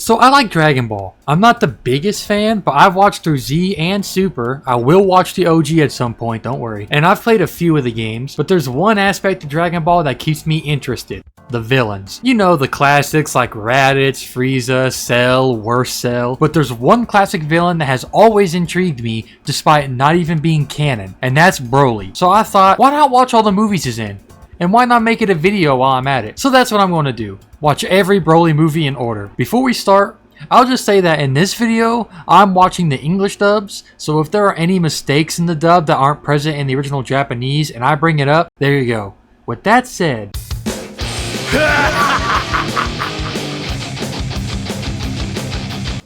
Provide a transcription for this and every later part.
So I like Dragon Ball. I'm not the biggest fan, but I've watched through Z and Super. I will watch the OG at some point, don't worry. And I've played a few of the games, but there's one aspect of Dragon Ball that keeps me interested. The villains. You know, the classics like Raditz, Frieza, Cell, Worst Cell. But there's one classic villain that has always intrigued me despite not even being canon, and that's Broly. So I thought, why not watch all the movies he's in? And why not make it a video while I'm at it? So that's what I'm going to do. Watch every Broly movie in order. Before we start, I'll just say that in this video, I'm watching the English dubs, so if there are any mistakes in the dub that aren't present in the original Japanese and I bring it up, there you go. With that said...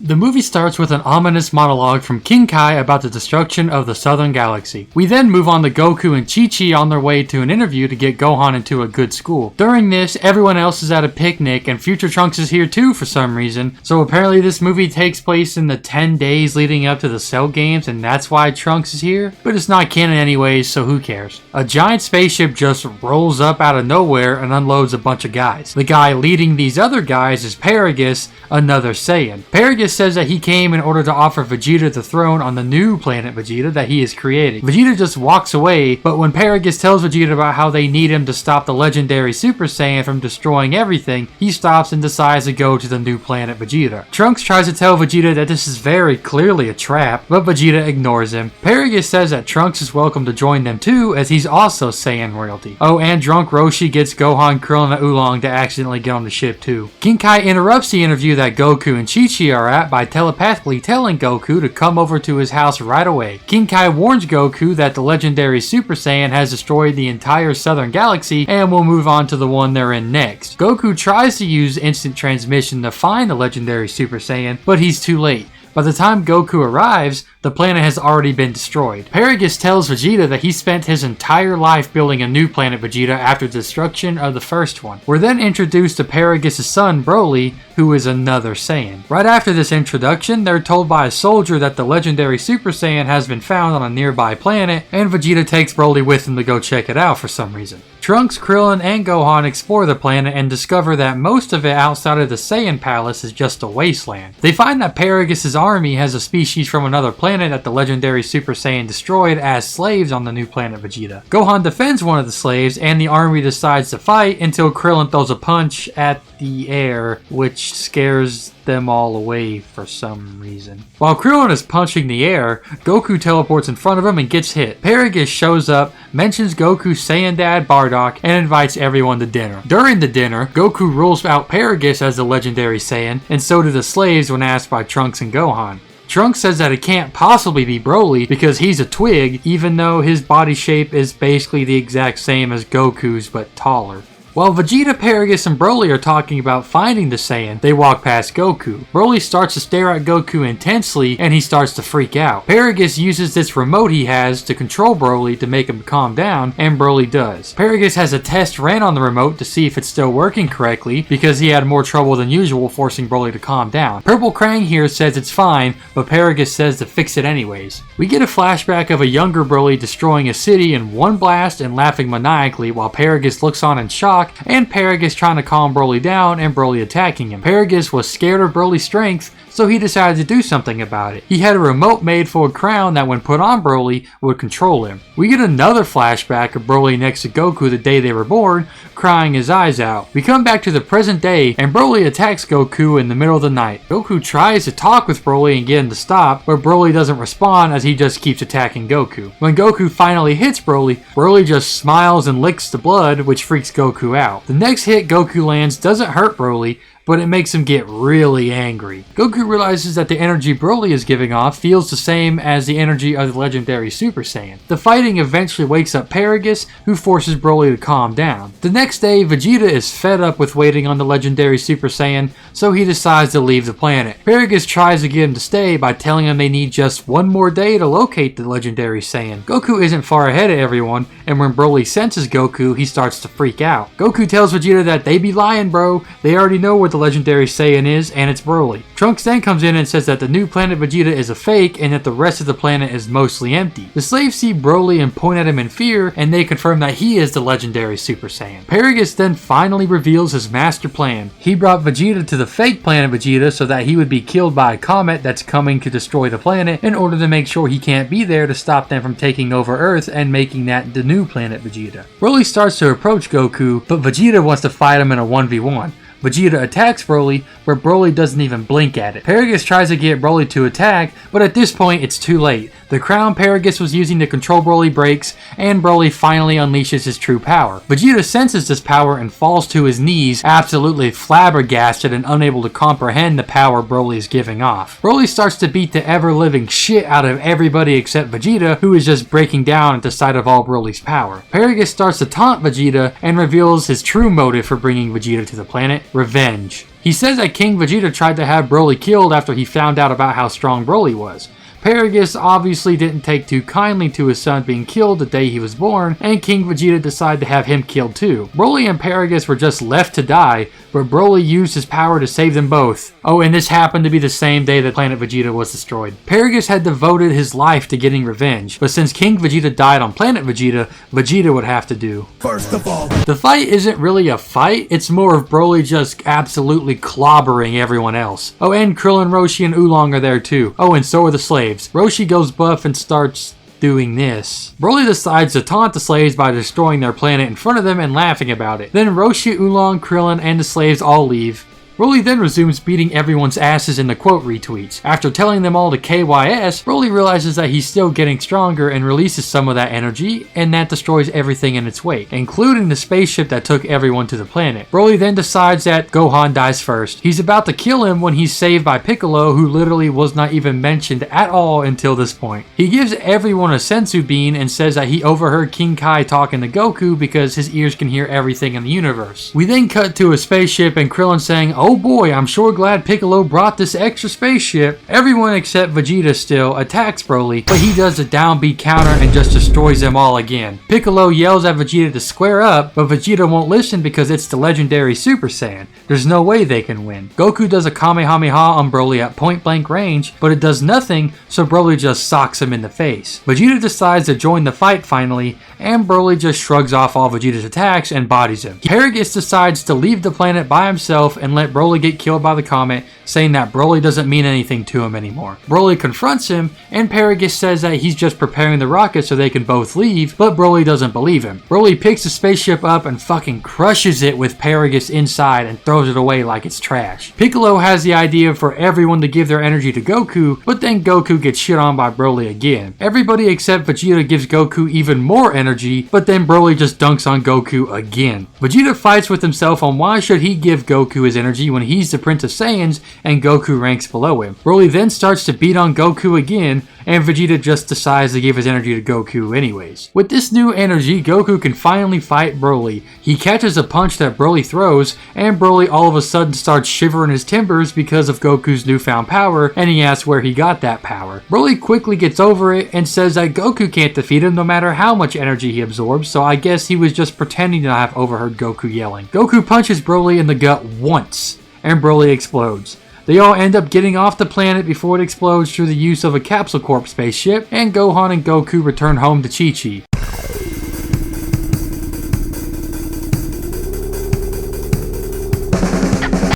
The movie starts with an ominous monologue from King Kai about the destruction of the Southern Galaxy. We then move on to Goku and Chi-Chi on their way to an interview to get Gohan into a good school. During this, everyone else is at a picnic and future Trunks is here too for some reason, so apparently this movie takes place in the 10 days leading up to the Cell games and that's why Trunks is here, but it's not canon anyways, so who cares. A giant spaceship just rolls up out of nowhere and unloads a bunch of guys. The guy leading these other guys is Paragus, another Saiyan. Paragus says that he came in order to offer Vegeta the throne on the new planet Vegeta that he is creating. Vegeta just walks away, but when Paragus tells Vegeta about how they need him to stop the legendary Super Saiyan from destroying everything, he stops and decides to go to the new planet Vegeta. Trunks tries to tell Vegeta that this is very clearly a trap, but Vegeta ignores him. Paragus says that Trunks is welcome to join them too, as he's also Saiyan royalty. Oh, and drunk Roshi gets Gohan, Krillin, and Oolong to accidentally get on the ship too. King Kai interrupts the interview that Goku and Chi-Chi are at by telepathically telling Goku to come over to his house right away. King Kai warns Goku that the legendary Super Saiyan has destroyed the entire Southern Galaxy and will move on to the one they're in next. Goku tries to use instant transmission to find the legendary Super Saiyan, but he's too late. By the time Goku arrives, the planet has already been destroyed. Paragus tells Vegeta that he spent his entire life building a new planet Vegeta after the destruction of the first one. We're then introduced to Paragus' son Broly, who is another Saiyan. Right after this introduction, they're told by a soldier that the legendary Super Saiyan has been found on a nearby planet, and Vegeta takes Broly with him to go check it out for some reason. Trunks, Krillin, and Gohan explore the planet and discover that most of it outside of the Saiyan Palace is just a wasteland. They find that Paragus' army has a species from another planet that the legendary Super Saiyan destroyed as slaves on the new planet Vegeta. Gohan defends one of the slaves and the army decides to fight until Krillin throws a punch at the air, which scares them all away for some reason. While Krillin is punching the air, Goku teleports in front of him and gets hit. Paragus shows up, mentions Goku's Saiyan dad Bardock, and invites everyone to dinner. During the dinner, Goku rules out Paragus as the legendary Saiyan, and so do the slaves when asked by Trunks and Gohan. Trunks says that it can't possibly be Broly because he's a twig, even though his body shape is basically the exact same as Goku's but taller. While Vegeta, Paragus, and Broly are talking about finding the Saiyan, they walk past Goku. Broly starts to stare at Goku intensely and he starts to freak out. Paragus uses this remote he has to control Broly to make him calm down, and Broly does. Paragus has a test ran on the remote to see if it's still working correctly because he had more trouble than usual forcing Broly to calm down. Purple Krang here says it's fine, but Paragus says to fix it anyways. We get a flashback of a younger Broly destroying a city in one blast and laughing maniacally while Paragus looks on in shock, and Paragus trying to calm Broly down and Broly attacking him. Paragus was scared of Broly's strength, so he decided to do something about it. He had a remote made for a crown that when put on Broly would control him. We get another flashback of Broly next to Goku the day they were born, crying his eyes out. We come back to the present day and Broly attacks Goku in the middle of the night. Goku tries to talk with Broly and get him to stop, but Broly doesn't respond as he just keeps attacking Goku. When Goku finally hits Broly, Broly just smiles and licks the blood, which freaks Goku out. The next hit Goku lands doesn't hurt Broly, but it makes him get really angry. Goku realizes that the energy Broly is giving off feels the same as the energy of the legendary Super Saiyan. The fighting eventually wakes up Paragus, who forces Broly to calm down. The next day, Vegeta is fed up with waiting on the legendary Super Saiyan, so he decides to leave the planet. Paragus tries to get him to stay by telling him they need just one more day to locate the legendary Saiyan. Goku isn't far ahead of everyone, and when Broly senses Goku, he starts to freak out. Goku tells Vegeta that they be lying, bro. They already know where the Legendary Saiyan is, and it's Broly. Trunks then comes in and says that the new planet Vegeta is a fake and that the rest of the planet is mostly empty. The slaves see Broly and point at him in fear, and they confirm that he is the Legendary Super Saiyan. Paragus then finally reveals his master plan. He brought Vegeta to the fake planet Vegeta so that he would be killed by a comet that's coming to destroy the planet in order to make sure he can't be there to stop them from taking over Earth and making that the new planet Vegeta. Broly starts to approach Goku, but Vegeta wants to fight him in a 1v1. Vegeta attacks Broly, but Broly doesn't even blink at it. Paragus tries to get Broly to attack, but at this point it's too late. The crown Paragus was using to control Broly breaks, and Broly finally unleashes his true power. Vegeta senses this power and falls to his knees, absolutely flabbergasted and unable to comprehend the power Broly is giving off. Broly starts to beat the ever-living shit out of everybody except Vegeta, who is just breaking down at the sight of all Broly's power. Paragus starts to taunt Vegeta and reveals his true motive for bringing Vegeta to the planet: revenge. He says that King Vegeta tried to have Broly killed after he found out about how strong Broly was. Paragus obviously didn't take too kindly to his son being killed the day he was born, and King Vegeta decided to have him killed too. Broly and Paragus were just left to die, but Broly used his power to save them both. Oh, and this happened to be the same day that Planet Vegeta was destroyed. Paragus had devoted his life to getting revenge, but since King Vegeta died on Planet Vegeta, Vegeta would have to do. First of all, the fight isn't really a fight, it's more of Broly just absolutely clobbering everyone else. Oh, and Krillin, Roshi, and Oolong are there too. Oh, and so are the slaves. Roshi goes buff and starts doing this. Broly decides to taunt the slaves by destroying their planet in front of them and laughing about it. Then Roshi, Oolong, Krillin, and the slaves all leave. Broly then resumes beating everyone's asses in the quote retweets. After telling them all to KYS, Broly realizes that he's still getting stronger and releases some of that energy, and that destroys everything in its wake, including the spaceship that took everyone to the planet. Broly then decides that Gohan dies first. He's about to kill him when he's saved by Piccolo, who literally was not even mentioned at all until this point. He gives everyone a senzu bean and says that he overheard King Kai talking to Goku because his ears can hear everything in the universe. We then cut to a spaceship and Krillin saying, "Oh boy, I'm sure glad Piccolo brought this extra spaceship." Everyone except Vegeta still attacks Broly, but he does a downbeat counter and just destroys them all again. Piccolo yells at Vegeta to square up, but Vegeta won't listen because it's the Legendary Super Saiyan. There's no way they can win. Goku does a Kamehameha on Broly at point blank range, but it does nothing, so Broly just socks him in the face. Vegeta decides to join the fight finally, and Broly just shrugs off all Vegeta's attacks and bodies him. Paragus decides to leave the planet by himself and let Broly get killed by the comet, saying that Broly doesn't mean anything to him anymore. Broly confronts him, and Paragus says that he's just preparing the rocket so they can both leave, but Broly doesn't believe him. Broly picks the spaceship up and fucking crushes it with Paragus inside and throws it away like it's trash. Piccolo has the idea for everyone to give their energy to Goku, but then Goku gets shit on by Broly again. Everybody except Vegeta gives Goku even more energy, but then Broly just dunks on Goku again. Vegeta fights with himself on why should he give Goku his energy when he's the Prince of Saiyans and Goku ranks below him. Broly then starts to beat on Goku again, and Vegeta just decides to give his energy to Goku anyways. With this new energy, Goku can finally fight Broly. He catches a punch that Broly throws, and Broly all of a sudden starts shivering his timbers because of Goku's newfound power, and he asks where he got that power. Broly quickly gets over it and says that Goku can't defeat him no matter how much energy he absorbs, so I guess he was just pretending to have overheard Goku yelling. Goku punches Broly in the gut once, and Broly explodes. They all end up getting off the planet before it explodes through the use of a Capsule Corp spaceship, and Gohan and Goku return home to Chi-Chi.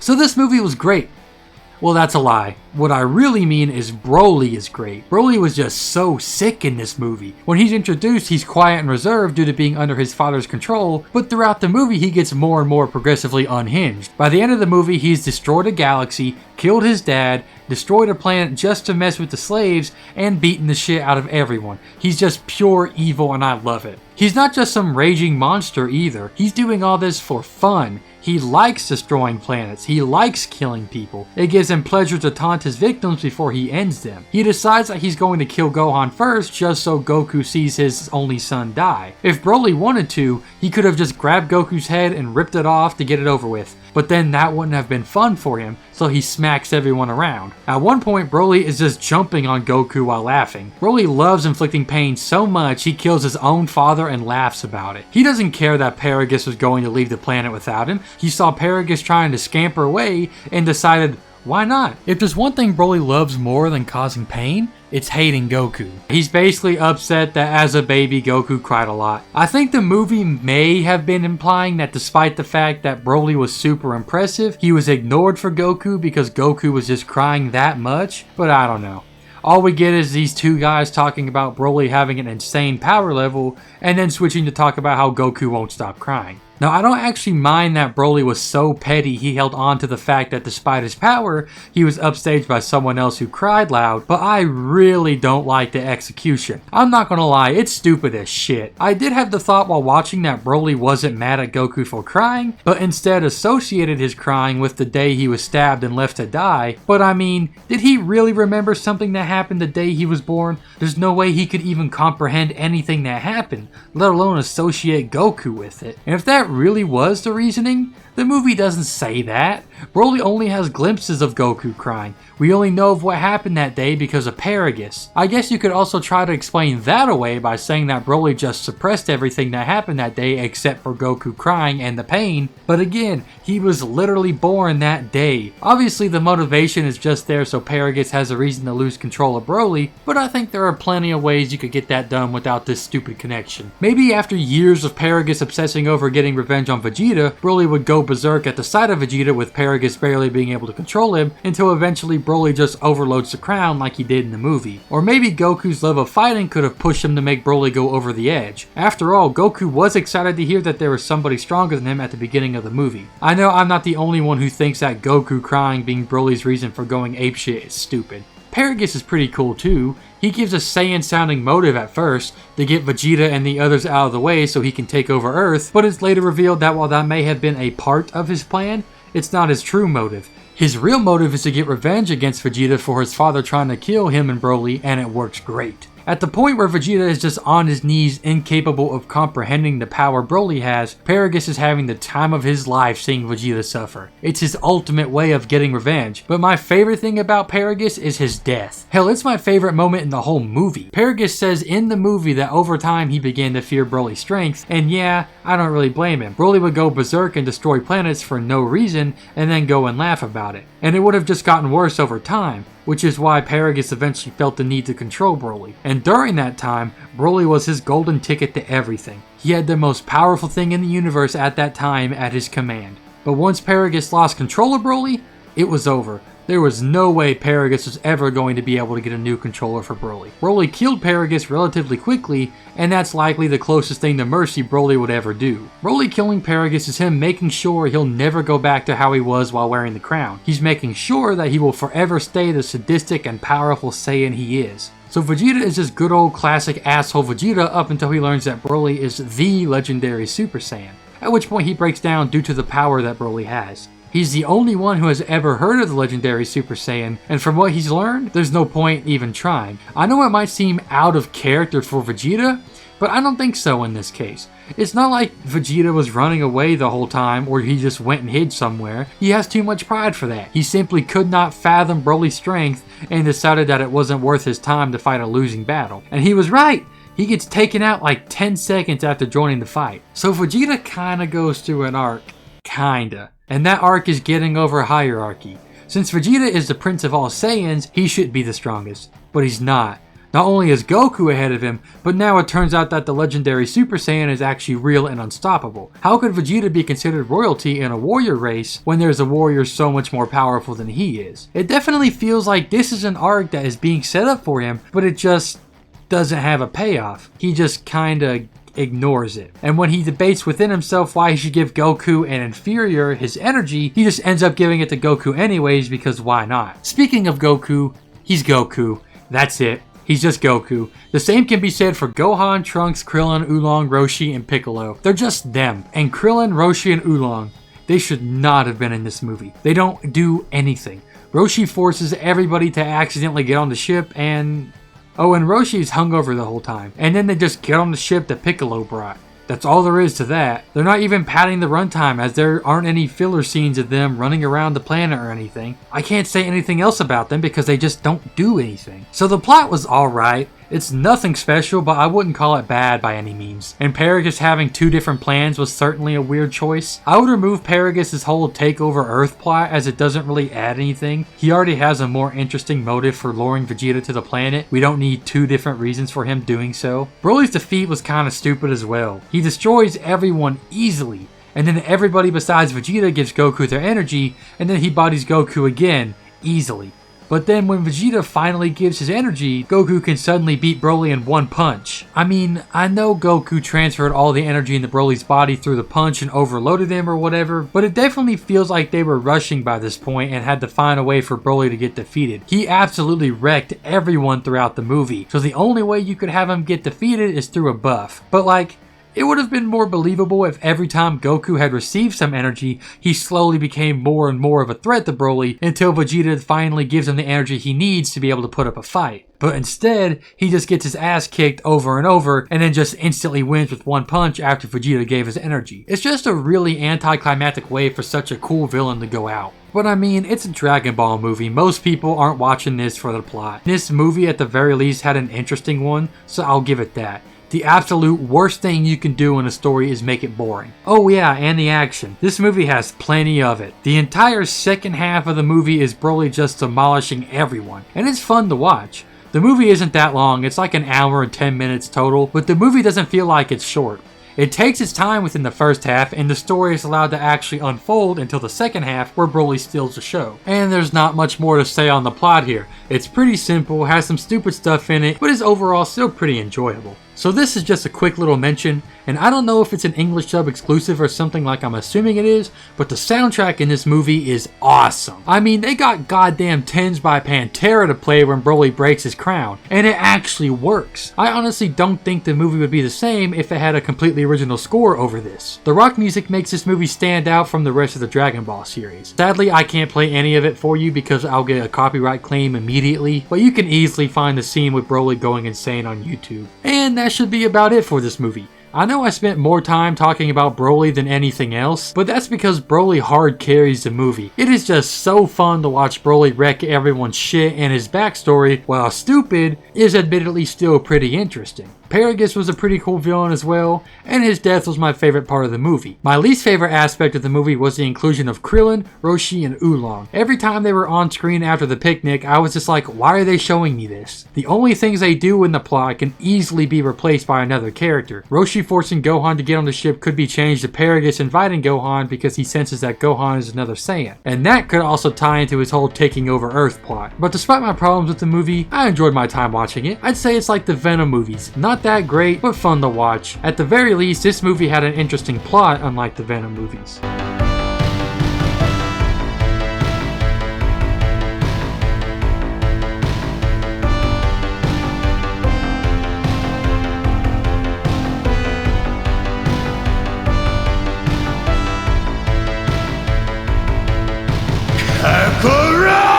So this movie was great. Well, that's a lie. What I really mean is Broly is great. Broly was just so sick in this movie. When he's introduced, he's quiet and reserved due to being under his father's control, but throughout the movie he gets more and more progressively unhinged. By the end of the movie, he's destroyed a galaxy, killed his dad, destroyed a planet just to mess with the slaves, and beaten the shit out of everyone. He's just pure evil and I love it. He's not just some raging monster either. He's doing all this for fun. He likes destroying planets. He likes killing people. It gives him pleasure to taunt his victims before he ends them. He decides that he's going to kill Gohan first just so Goku sees his only son die. If Broly wanted to, he could have just grabbed Goku's head and ripped it off to get it over with, but then that wouldn't have been fun for him, so he smacks everyone around. At one point, Broly is just jumping on Goku while laughing. Broly loves inflicting pain so much he kills his own father and laughs about it. He doesn't care that Paragus was going to leave the planet without him. He saw Paragus trying to scamper away and decided, why not? If there's one thing Broly loves more than causing pain, it's hating Goku. He's basically upset that as a baby, Goku cried a lot. I think the movie may have been implying that despite the fact that Broly was super impressive, he was ignored for Goku because Goku was just crying that much, but I don't know. All we get is these two guys talking about Broly having an insane power level, and then switching to talk about how Goku won't stop crying. Now, I don't actually mind that Broly was so petty he held on to the fact that despite his power, he was upstaged by someone else who cried loud, but I really don't like the execution. I'm not gonna lie, it's stupid as shit. I did have the thought while watching that Broly wasn't mad at Goku for crying, but instead associated his crying with the day he was stabbed and left to die. But I mean, did he really remember something that happened the day he was born? There's no way he could even comprehend anything that happened, let alone associate Goku with it. And if that really was the reasoning, the movie doesn't say that. Broly only has glimpses of Goku crying. We only know of what happened that day because of Paragus. I guess you could also try to explain that away by saying that Broly just suppressed everything that happened that day except for Goku crying and the pain, but again, he was literally born that day. Obviously the motivation is just there so Paragus has a reason to lose control of Broly, but I think there are plenty of ways you could get that done without this stupid connection. Maybe after years of Paragus obsessing over getting revenge on Vegeta, Broly would go berserk at the sight of Vegeta with Paragus barely being able to control him until eventually Broly just overloads the crown like he did in the movie. Or maybe Goku's love of fighting could have pushed him to make Broly go over the edge. After all, Goku was excited to hear that there was somebody stronger than him at the beginning of the movie. I know I'm not the only one who thinks that Goku crying being Broly's reason for going apeshit is stupid. Paragus is pretty cool too. He gives a Saiyan sounding motive at first, to get Vegeta and the others out of the way so he can take over Earth, but it's later revealed that while that may have been a part of his plan, it's not his true motive. His real motive is to get revenge against Vegeta for his father trying to kill him and Broly, and it works great. At the point where Vegeta is just on his knees, incapable of comprehending the power Broly has, Paragus is having the time of his life seeing Vegeta suffer. It's his ultimate way of getting revenge, but my favorite thing about Paragus is his death. Hell, it's my favorite moment in the whole movie. Paragus says in the movie that over time he began to fear Broly's strength, and yeah, I don't really blame him. Broly would go berserk and destroy planets for no reason, and then go and laugh about it. And it would have just gotten worse over time, which is why Paragus eventually felt the need to control Broly. And during that time, Broly was his golden ticket to everything. He had the most powerful thing in the universe at that time at his command. But once Paragus lost control of Broly, it was over. There was no way Paragus was ever going to be able to get a new controller for Broly. Broly killed Paragus relatively quickly, and that's likely the closest thing to mercy Broly would ever do. Broly killing Paragus is him making sure he'll never go back to how he was while wearing the crown. He's making sure that he will forever stay the sadistic and powerful Saiyan he is. So Vegeta is just good old classic asshole Vegeta up until he learns that Broly is the Legendary Super Saiyan, at which point he breaks down due to the power that Broly has. He's the only one who has ever heard of the Legendary Super Saiyan, and from what he's learned, there's no point even trying. I know it might seem out of character for Vegeta, but I don't think so in this case. It's not like Vegeta was running away the whole time or he just went and hid somewhere. He has too much pride for that. He simply could not fathom Broly's strength and decided that it wasn't worth his time to fight a losing battle. And he was right! He gets taken out like 10 seconds after joining the fight. So Vegeta kinda goes through an arc. Kinda. And that arc is getting over hierarchy. Since Vegeta is the prince of all Saiyans, he should be the strongest. But he's not. Not only is Goku ahead of him, but now it turns out that the Legendary Super Saiyan is actually real and unstoppable. How could Vegeta be considered royalty in a warrior race when there's a warrior so much more powerful than he is? It definitely feels like this is an arc that is being set up for him, but it just doesn't have a payoff. He just kinda ignores it. And when he debates within himself why he should give Goku an inferior his energy, he just ends up giving it to Goku anyways because why not? Speaking of Goku, he's Goku. That's it. He's just Goku. The same can be said for Gohan, Trunks, Krillin, Oolong, Roshi, and Piccolo. They're just them. And Krillin, Roshi, and Oolong, they should not have been in this movie. They don't do anything. Roshi forces everybody to accidentally get on the ship and... Oh, and Roshi's hungover the whole time. And then they just get on the ship that Piccolo brought. That's all there is to that. They're not even padding the runtime as there aren't any filler scenes of them running around the planet or anything. I can't say anything else about them because they just don't do anything. So the plot was alright. It's nothing special, but I wouldn't call it bad by any means. And Paragus having two different plans was certainly a weird choice. I would remove Paragus' whole take over Earth plot as it doesn't really add anything. He already has a more interesting motive for luring Vegeta to the planet. We don't need two different reasons for him doing so. Broly's defeat was kind of stupid as well. He destroys everyone easily, and then everybody besides Vegeta gives Goku their energy, and then he bodies Goku again, easily. But then when Vegeta finally gives his energy, Goku can suddenly beat Broly in one punch. I mean, I know Goku transferred all the energy into Broly's body through the punch and overloaded him or whatever, but it definitely feels like they were rushing by this point and had to find a way for Broly to get defeated. He absolutely wrecked everyone throughout the movie, so the only way you could have him get defeated is through a buff. But like, it would have been more believable if every time Goku had received some energy, he slowly became more and more of a threat to Broly until Vegeta finally gives him the energy he needs to be able to put up a fight. But instead, he just gets his ass kicked over and over and then just instantly wins with one punch after Vegeta gave his energy. It's just a really anticlimactic way for such a cool villain to go out. But I mean, it's a Dragon Ball movie. Most people aren't watching this for the plot. This movie at the very least had an interesting one, so I'll give it that. The absolute worst thing you can do in a story is make it boring. Oh yeah, and the action. This movie has plenty of it. The entire second half of the movie is Broly just demolishing everyone, and it's fun to watch. The movie isn't that long, it's like an hour and 10 minutes total, but the movie doesn't feel like it's short. It takes its time within the first half, and the story is allowed to actually unfold until the second half where Broly steals the show. And there's not much more to say on the plot here. It's pretty simple, has some stupid stuff in it, but is overall still pretty enjoyable. So this is just a quick little mention, and I don't know if it's an English dub exclusive or something like I'm assuming it is, but the soundtrack in this movie is awesome. I mean, they got goddamn Tens by Pantera to play when Broly breaks his crown, and it actually works. I honestly don't think the movie would be the same if it had a completely original score over this. The rock music makes this movie stand out from the rest of the Dragon Ball series. Sadly, I can't play any of it for you because I'll get a copyright claim immediately, but you can easily find the scene with Broly going insane on YouTube. And that should be about it for this movie. I know I spent more time talking about Broly than anything else, but that's because Broly hard carries the movie. It is just so fun to watch Broly wreck everyone's shit, and his backstory, while stupid, is admittedly still pretty interesting. Paragus was a pretty cool villain as well, and his death was my favorite part of the movie. My least favorite aspect of the movie was the inclusion of Krillin, Roshi, and Oolong. Every time they were on screen after the picnic, I was just like, why are they showing me this? The only things they do in the plot can easily be replaced by another character. Roshi forcing Gohan to get on the ship could be changed to Paragus inviting Gohan because he senses that Gohan is another Saiyan. And that could also tie into his whole taking over Earth plot. But despite my problems with the movie, I enjoyed my time watching it. I'd say it's like the Venom movies. Not that great, but fun to watch. At the very least, this movie had an interesting plot, unlike the Venom movies. Kakarot!